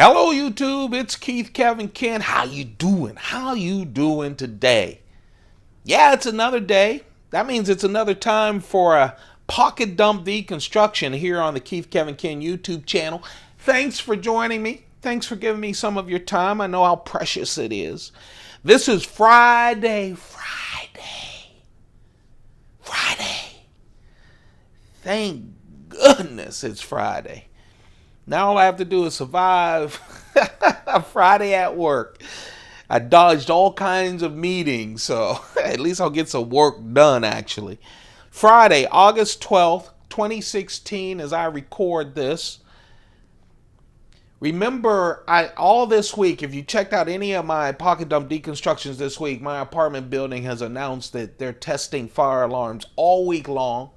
Hello YouTube, it's Keith Kevin Ken. How you doing? How you doing today? Yeah, it's another day. That means it's another time for a pocket dump deconstruction here on the Keith Kevin Ken YouTube channel. Thanks for joining me. Thanks for giving me some of your time. I know how precious it is. This is Friday. Thank goodness it's Friday. Now all I have to do is survive Friday at work. I dodged all kinds of meetings, so at least I'll get some work done, actually. Friday, August 12th, 2016, as I record this. Remember, all this week, if you checked out any of my pocket dump deconstructions this week, my apartment building has announced that they're testing fire alarms all week long.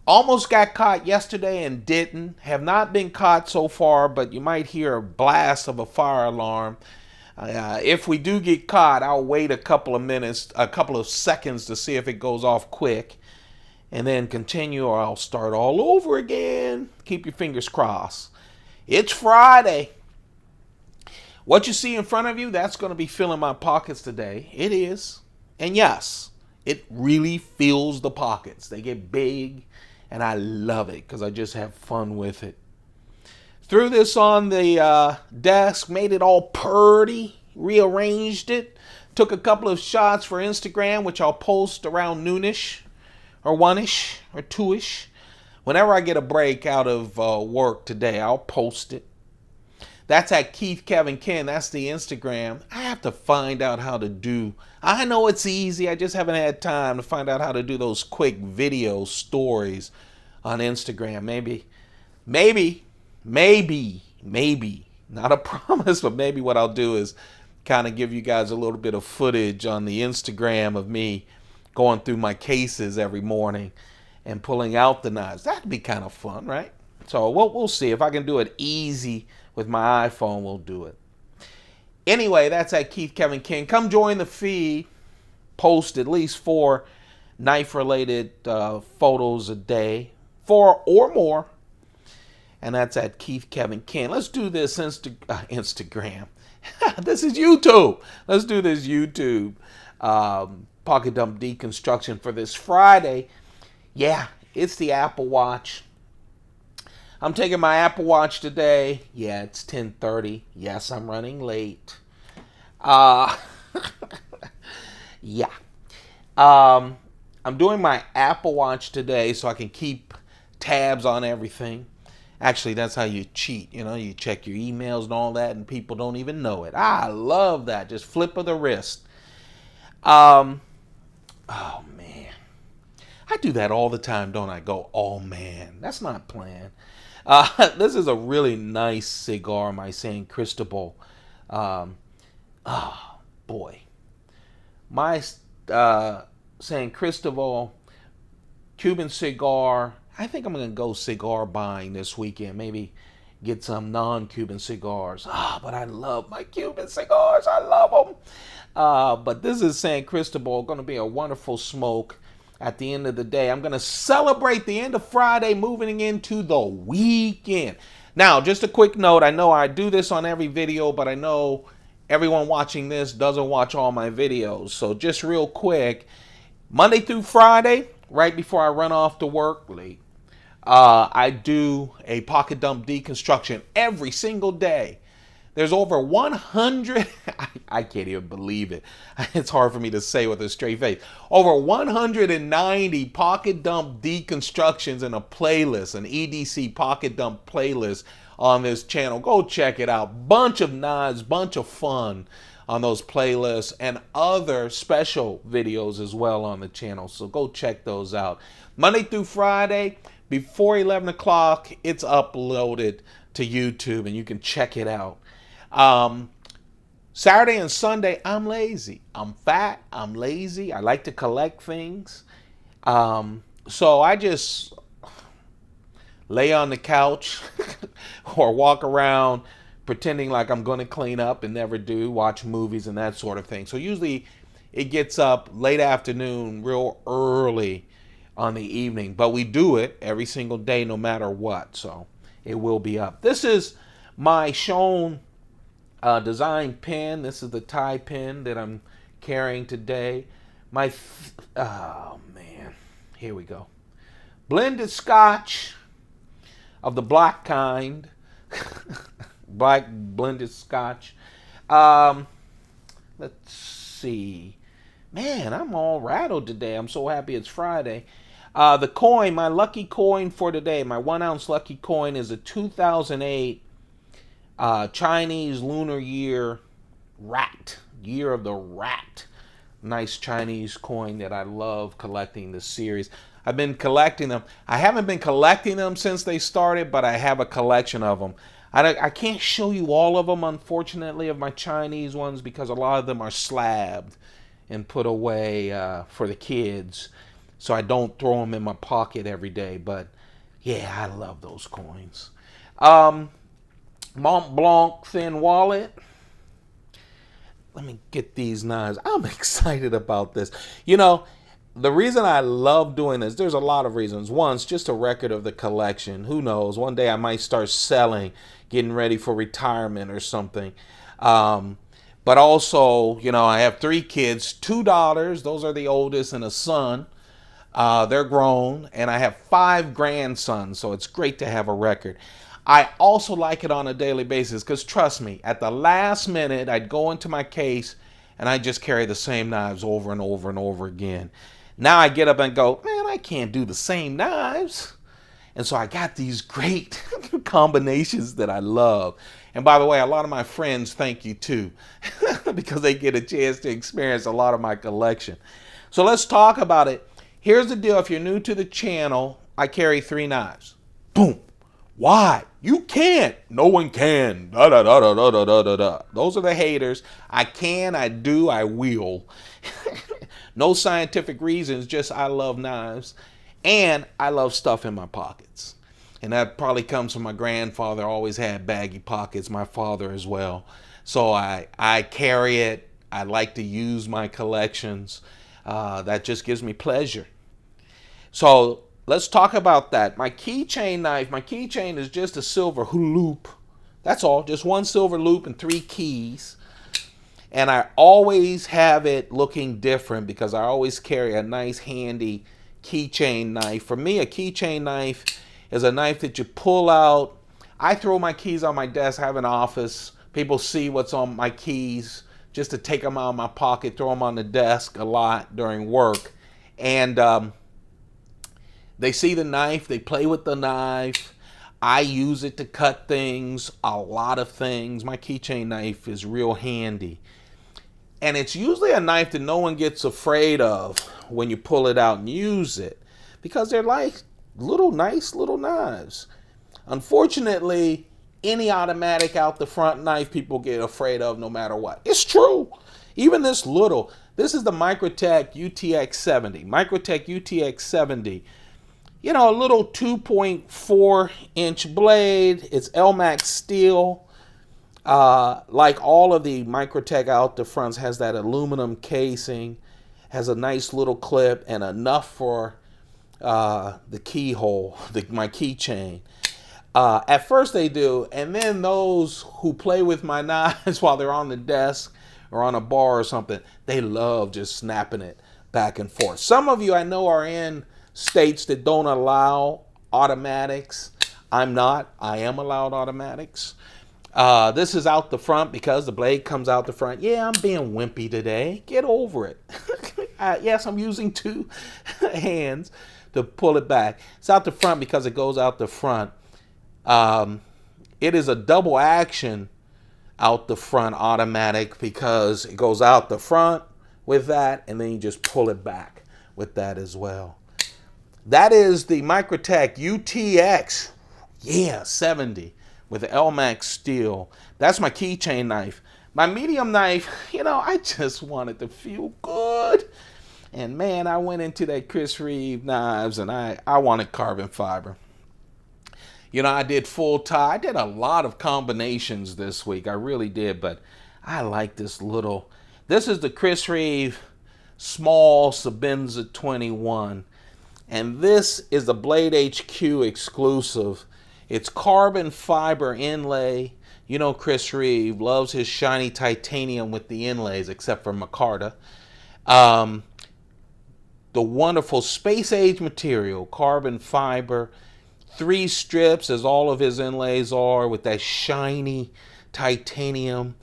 Almost got caught yesterday and didn't. Have not been caught so far, but you might hear a blast of a fire alarm. If we do get caught, I'll wait a couple of minutes, a couple of seconds to see if it goes off quick, and then continue, or I'll start all over again. Keep your fingers crossed. It's Friday. What you see in front of you, that's going to be filling my pockets today. It is. And yes, it really fills the pockets. They get big. And I love it because I just have fun with it. Threw this on the desk, made it all purty, rearranged it. Took a couple of shots for Instagram, which I'll post around noonish, or 1ish, or 2ish. Whenever I get a break out of work today, I'll post it. That's at Keith Kevin Ken. That's the Instagram. I have to find out how to do. I know it's easy. I just haven't had time to find out how to do those quick video stories on Instagram. Maybe. Not a promise, but maybe what I'll do is kind of give you guys a little bit of footage on the Instagram of me going through my cases every morning and pulling out the knives. That'd be kind of fun, right? So we'll see. If I can do it easy with my iPhone, we'll do it. Anyway, that's at Keith Kevin Ken. Come join the feed. Post at least 4 knife-related photos a day. 4 or more. And that's at Keith Kevin Ken. Let's do this Instagram. This is YouTube. Let's do this YouTube pocket dump deconstruction for this Friday. Yeah, it's the Apple Watch. I'm taking my Apple Watch today. Yeah, it's 10:30. Yes, I'm running late. Yeah. I'm doing my Apple Watch today so I can keep tabs on everything. Actually, that's how you cheat. You know, you check your emails and all that, and people don't even know it. I love that. Just flip of the wrist. Oh, man. I do that all the time, don't I? Go, oh, man. That's not planned. This is a really nice cigar, my San Cristobal. Boy. My San Cristobal Cuban cigar. I think I'm going to go cigar buying this weekend. Maybe get some non-Cuban cigars. But I love my Cuban cigars. I love them. But this is San Cristobal. Going to be a wonderful smoke. At the end of the day, I'm going to celebrate the end of Friday, moving into the weekend. Now, just a quick note. I know I do this on every video, but I know everyone watching this doesn't watch all my videos. So just real quick, Monday through Friday, right before I run off to work late, I do a pocket dump deconstruction every single day. There's over 100, I can't even believe it. It's hard for me to say with a straight face. Over 190 pocket dump deconstructions in a playlist, an EDC pocket dump playlist on this channel. Go check it out. Bunch of knives, bunch of fun on those playlists, and other special videos as well on the channel. So go check those out. Monday through Friday, before 11 o'clock, it's uploaded to YouTube, and you can check it out. Saturday and Sunday, I'm lazy. I'm fat. I'm lazy. I like to collect things. So I just lay on the couch or walk around pretending like I'm going to clean up and never do, watch movies and that sort of thing. So usually it gets up late afternoon, real early on the evening. But we do it every single day no matter what. So it will be up. This is My shown design pen. This is the tie pen that I'm carrying today. Oh man, here we go. Blended scotch of the black kind. Black blended scotch. Let's see. Man, I'm all rattled today. I'm so happy it's Friday. The coin, my lucky coin for today, my 1 ounce lucky coin is a 2008 Chinese Lunar Year rat. Year of the rat. Nice Chinese coin that I love collecting this series. I've been collecting them. I haven't been collecting them since they started, but I have a collection of them. I can't show you all of them, unfortunately, of my Chinese ones, because a lot of them are slabbed and put away for the kids. So I don't throw them in my pocket every day. But yeah, I love those coins. Mont Blanc thin wallet. Let me get these knives. I'm excited about this. You know, the reason I love doing this, there's a lot of reasons. One, it's just a record of the collection. Who knows? One day I might start selling, getting ready for retirement or something. But also, you know, I have 3 kids, 2 daughters. Those are the oldest, and a son. They're grown. And I have 5 grandsons, so it's great to have a record. I also like it on a daily basis because, trust me, at the last minute, I'd go into my case and I just carry the same knives over and over and over again. Now I get up and go, man, I can't do the same knives. And so I got these great combinations that I love. And by the way, a lot of my friends thank you too, because they get a chance to experience a lot of my collection. So let's talk about it. Here's the deal. If you're new to the channel, I carry 3 knives. Boom. Why? You can't. No one can. Da, da, da, da, da, da, da, da. Those are the haters. I can, I do, I will. No scientific reasons, just I love knives. And I love stuff in my pockets. And that probably comes from my grandfather. Always had baggy pockets. My father as well. So I carry it. I like to use my collections. That just gives me pleasure. So let's talk about that. My keychain knife. My keychain is just a silver loop. That's all. Just 1 silver loop and 3 keys. And I always have it looking different because I always carry a nice handy keychain knife. For me, a keychain knife is a knife that you pull out. I throw my keys on my desk. I have an office. People see what's on my keys just to take them out of my pocket, throw them on the desk a lot during work. And they see the knife. They play with the knife. I use it to cut things, a lot of things. My keychain knife is real handy. And it's usually a knife that no one gets afraid of when you pull it out and use it, because they're like nice little knives. Unfortunately, any automatic out the front knife people get afraid of no matter what. It's true. Even this is the Microtech UTX 70. Microtech UTX 70. You know, a little 2.4 inch blade. It's LMAX steel. Like all of the Microtech out the fronts, has that aluminum casing, has a nice little clip and enough for the keyhole, my keychain. At first they do, and then those who play with my knives while they're on the desk or on a bar or something, they love just snapping it back and forth. Some of you I know are in states that don't allow automatics. I'm not. I am allowed automatics. This is out the front because the blade comes out the front. Yeah, I'm being wimpy today. Get over it. Yes, I'm using 2 hands to pull it back. It's out the front because it goes out the front. It is a double action out the front automatic because it goes out the front with that, and then you just pull it back with that as well. That is the Microtech UTX, 70 with the LMAX steel. That's my keychain knife. My medium knife, you know, I just wanted to feel good. And man, I went into that Chris Reeve knives and I wanted carbon fiber. You know, I did full tie. I did a lot of combinations this week. I really did, but I like this little. This is the Chris Reeve small Sebenza 21. And this is the Blade HQ exclusive. It's carbon fiber inlay You know Chris Reeve loves his shiny titanium with the inlays, except for micarta. Um, the wonderful space age material, carbon fiber, 3 strips as all of his inlays are with that shiny titanium.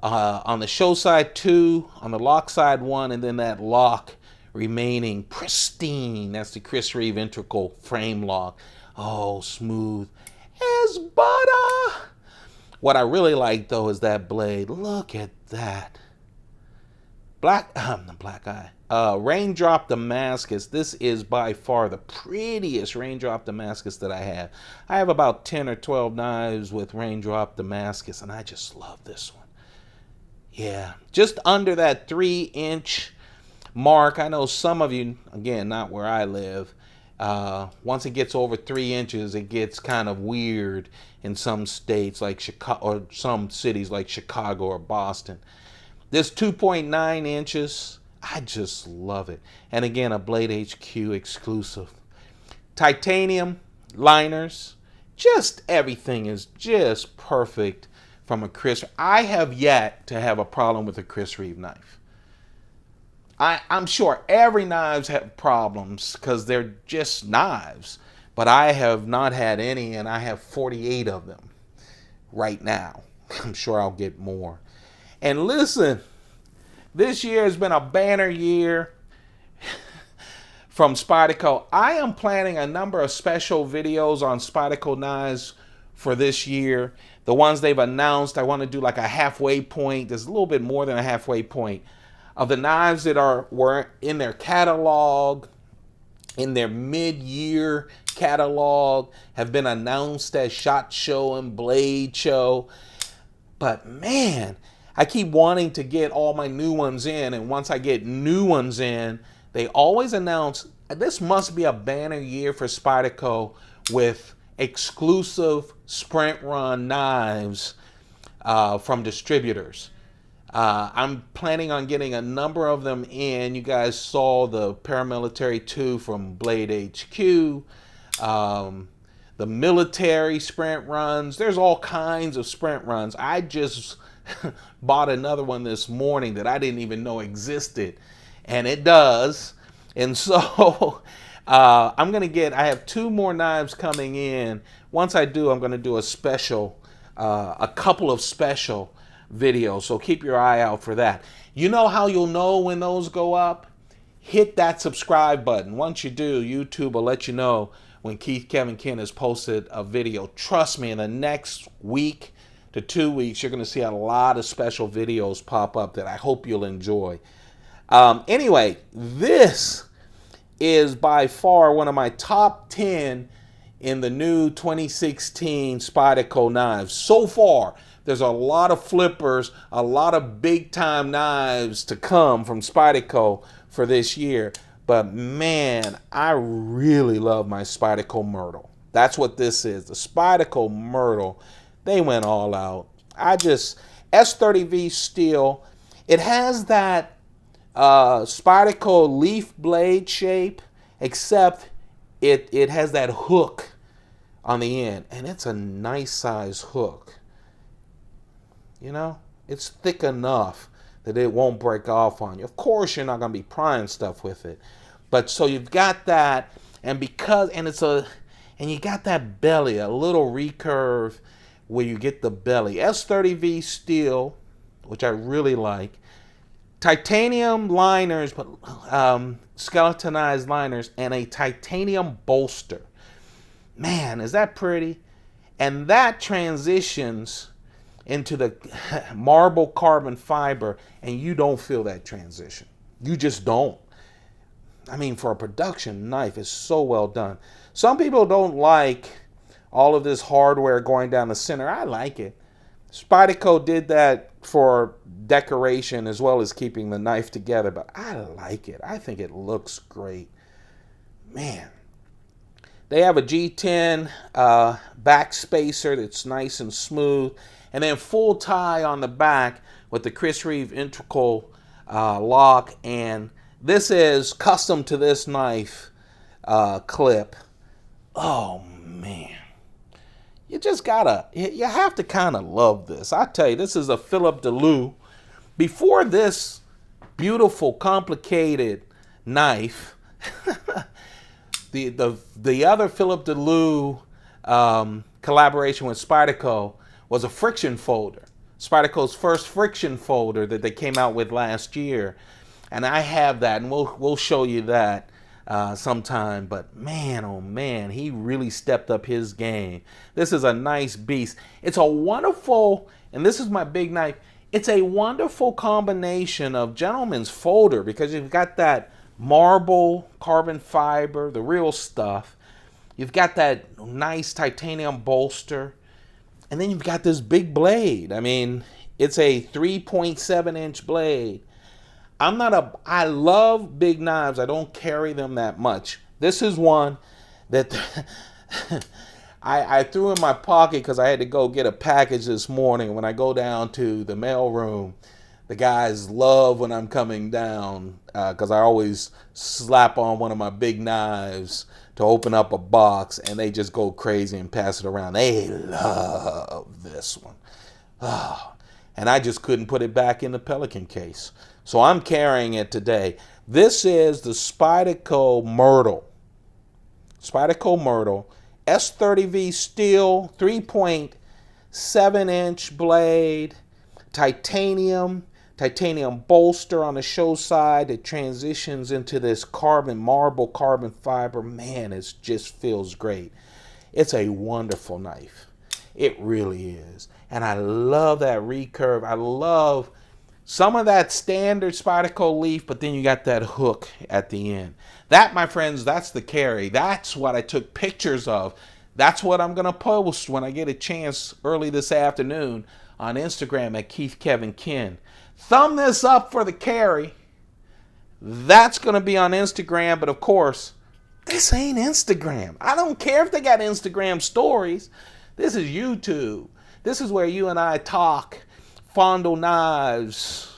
On the show side 2, on the lock side 1, and then that lock remaining pristine. That's the Chris Reeve integral frame lock. Oh, smooth as butter. What I really like though is that blade. Look at that. The black eye. Raindrop Damascus. This is by far the prettiest raindrop Damascus that I have. I have about 10 or 12 knives with raindrop Damascus, and I just love this one. Yeah, just under that 3-inch mark. I know some of you, again, not where I live, once it gets over 3 inches, it gets kind of weird in some states like Chicago, or some cities like Chicago or Boston. This 2.9 inches, I just love it. And again, a Blade HQ exclusive. Titanium liners, just everything is just perfect from a Chris. I have yet to have a problem with a Chris Reeve knife. I'm sure every knives have problems because they're just knives, but I have not had any, and I have 48 of them right now. I'm sure I'll get more. And listen, this year has been a banner year from Spyderco. I am planning a number of special videos on Spyderco knives for this year. The ones they've announced, I want to do like a halfway point. There's a little bit more than a halfway point of the knives that were in their catalog, in their mid-year catalog, have been announced at SHOT Show and Blade Show. But man, I keep wanting to get all my new ones in, and once I get new ones in, they always announce this must be a banner year for Spyderco with exclusive sprint run knives from distributors. I'm planning on getting a number of them in. You guys saw the Paramilitary 2 from Blade HQ, the military sprint runs. There's all kinds of sprint runs. I just bought another one this morning that I didn't even know existed, and it does. And so I have 2 more knives coming in. Once I do, I'm going to do a couple of special videos, so keep your eye out for that. You know how you'll know when those go up? Hit that subscribe button. Once you do, YouTube will let you know when Keith Kevin Ken has posted a video. Trust me, in the next week to 2 weeks, you're going to see a lot of special videos pop up that I hope you'll enjoy. Anyway, this is by far one of my top 10 in the new 2016 Spyderco knives. So far, there's a lot of flippers, a lot of big-time knives to come from Spyderco for this year. But man, I really love my Spyderco Myrtle. That's what this is. The Spyderco Myrtle, they went all out. S30V steel. It has that Spyderco leaf blade shape, except it has that hook on the end, and it's a nice size hook. You know, it's thick enough that it won't break off on you. Of course, you're not going to be prying stuff with it, but so you've got that, and you got that belly, a little recurve where you get the belly. S30V steel, which I really like. Titanium liners, but skeletonized liners, and a titanium bolster. Man, is that pretty? And that transitions into the marble carbon fiber, and you don't feel that transition. You just don't. I mean, for a production knife, it's so well done. Some people don't like all of this hardware going down the center. I like it. Spyderco did that for decoration as well as keeping the knife together, but I like it. I think it looks great. Man. They have a G10 back spacer that's nice and smooth, and then full tie on the back with the Chris Reeve integral lock, and this is custom to this knife clip. Oh man, you have to kind of love this. I tell you, this is a Philip DeLue. Before this beautiful, complicated knife, the other Philip DeLue collaboration with Spyderco was a friction folder. Spyderco's first friction folder that they came out with last year, and I have that, and we'll show you that sometime. But man, oh man, he really stepped up his game. This is a nice beast. It's a wonderful, and this is my big knife. It's a wonderful combination of gentleman's folder because you've got that marble carbon fiber, the real stuff. You've got that nice titanium bolster, and then you've got this big blade. I mean, it's a 3.7 inch blade. I love big knives. I don't carry them that much. This is one that I threw in my pocket because I had to go get a package this morning. When I go down to the mail room, the guys love when I'm coming down because I always slap on one of my big knives to open up a box, and they just go crazy and pass it around. They love this one. Oh, and I just couldn't put it back in the Pelican case. So I'm carrying it today. This is the Spyderco Myrtle. Spyderco Myrtle. S30V steel, 3.7 inch blade, titanium bolster on the show side that transitions into this marble carbon fiber. Man, it just feels great. It's a wonderful knife. It really is. And I love that recurve. I love some of that standard Spyderco leaf, but then you got that hook at the end. That, my friends, that's the carry. That's what I took pictures of. That's what I'm going to post when I get a chance early this afternoon on Instagram at Keith Kevin Ken. Thumb this up for the carry. That's going to be on Instagram, but of course, this ain't Instagram. I don't care if they got Instagram stories. This is YouTube. This is where you and I talk, fondle knives.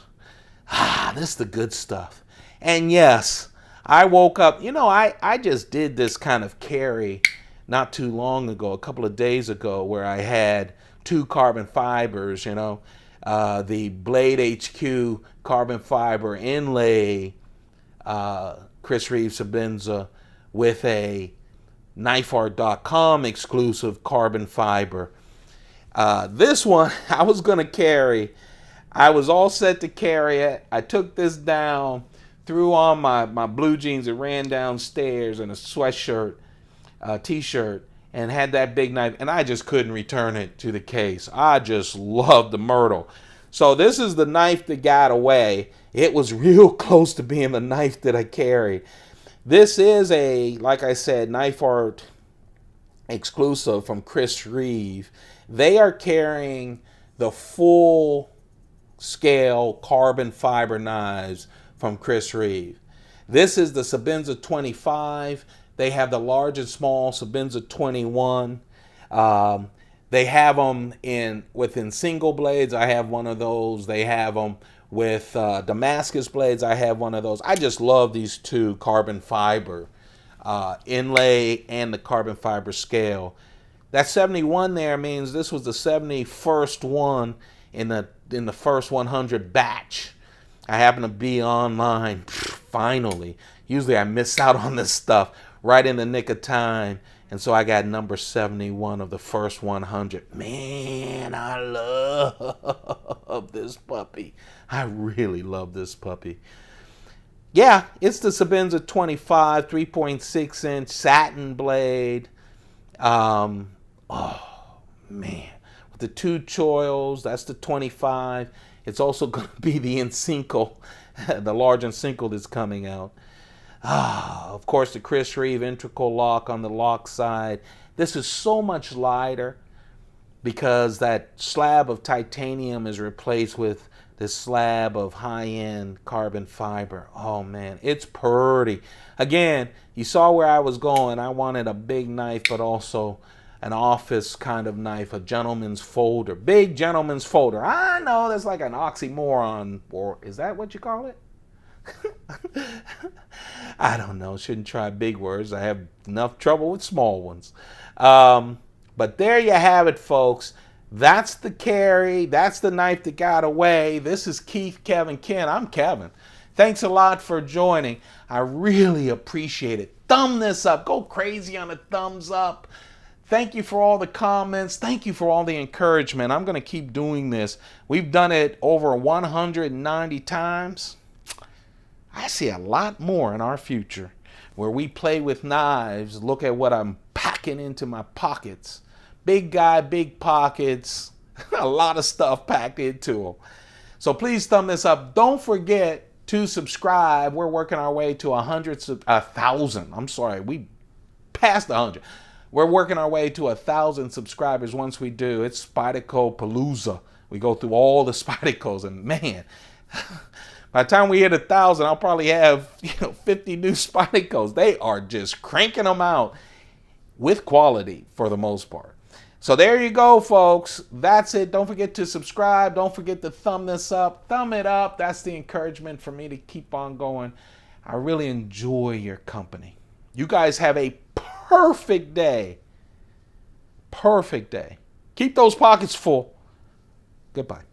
This is the good stuff. And yes, I woke up, I just did this kind of carry not too long ago, a couple of days ago, where I had two carbon fibers, the Blade HQ carbon fiber inlay, Chris Reeve Sebenza, with a knifeart.com exclusive carbon fiber. This one I was going to carry. I was all set to carry it. I took this down, threw on my blue jeans and ran downstairs in a sweatshirt, t-shirt, and had that big knife, and I just couldn't return it to the case. I just love the Myrtle. So this is the knife that got away. It was real close to being the knife that I carried. This is like I said, Knife Art exclusive from Chris Reeve. They are carrying the full scale carbon fiber knives from Chris Reeve. This is the Sebenza 25. They have the large and small Sebenza 21. They have them within single blades. I have one of those. They have them with Damascus blades. I have one of those. I just love these two carbon fiber inlay and the carbon fiber scale. That 71 there means this was the 71st one in the first 100 batch. I happen to be online finally. Usually I miss out on this stuff right in the nick of time. And so I got number 71 of the first 100. Man, I love this puppy. I really love this puppy. Yeah, it's the Sebenza 25, 3.6 inch satin blade. Oh, man. With the two choils, that's the 25. It's also going to be the Incinco, the large Incinco that's coming out. Of course, the Chris Reeve integral lock on the lock side. This is so much lighter because that slab of titanium is replaced with this slab of high-end carbon fiber. Oh, man, it's pretty. Again, you saw where I was going. I wanted a big knife, but also an office kind of knife, a gentleman's folder. Big gentleman's folder. I know that's like an oxymoron, or is that what you call it? I don't know. Shouldn't try big words. I have enough trouble with small ones. But there you have it, folks. That's the carry. That's the knife that got away. This is Keith, Kevin, Ken. I'm Kevin. Thanks a lot for joining. I really appreciate it. Thumb this up. Go crazy on a thumbs up. Thank you for all the comments. Thank you for all the encouragement. I'm going to keep doing this. We've done it over 190 times. I see a lot more in our future where we play with knives. Look at what I'm packing into my pockets. Big guy, big pockets. A lot of stuff packed into them. So please thumb this up. Don't forget to subscribe. We're working our way to 1,000. I'm sorry, we passed 100. We're working our way to 1,000 subscribers. Once we do, it's Spyderco Palooza. We go through all the Spydercos, and man, by the time we hit 1,000, I'll probably have 50 new Spydercos. They are just cranking them out with quality for the most part. So there you go, folks. That's it. Don't forget to subscribe. Don't forget to thumb this up. Thumb it up. That's the encouragement for me to keep on going. I really enjoy your company. You guys have a perfect day. Perfect day. Keep those pockets full. Goodbye.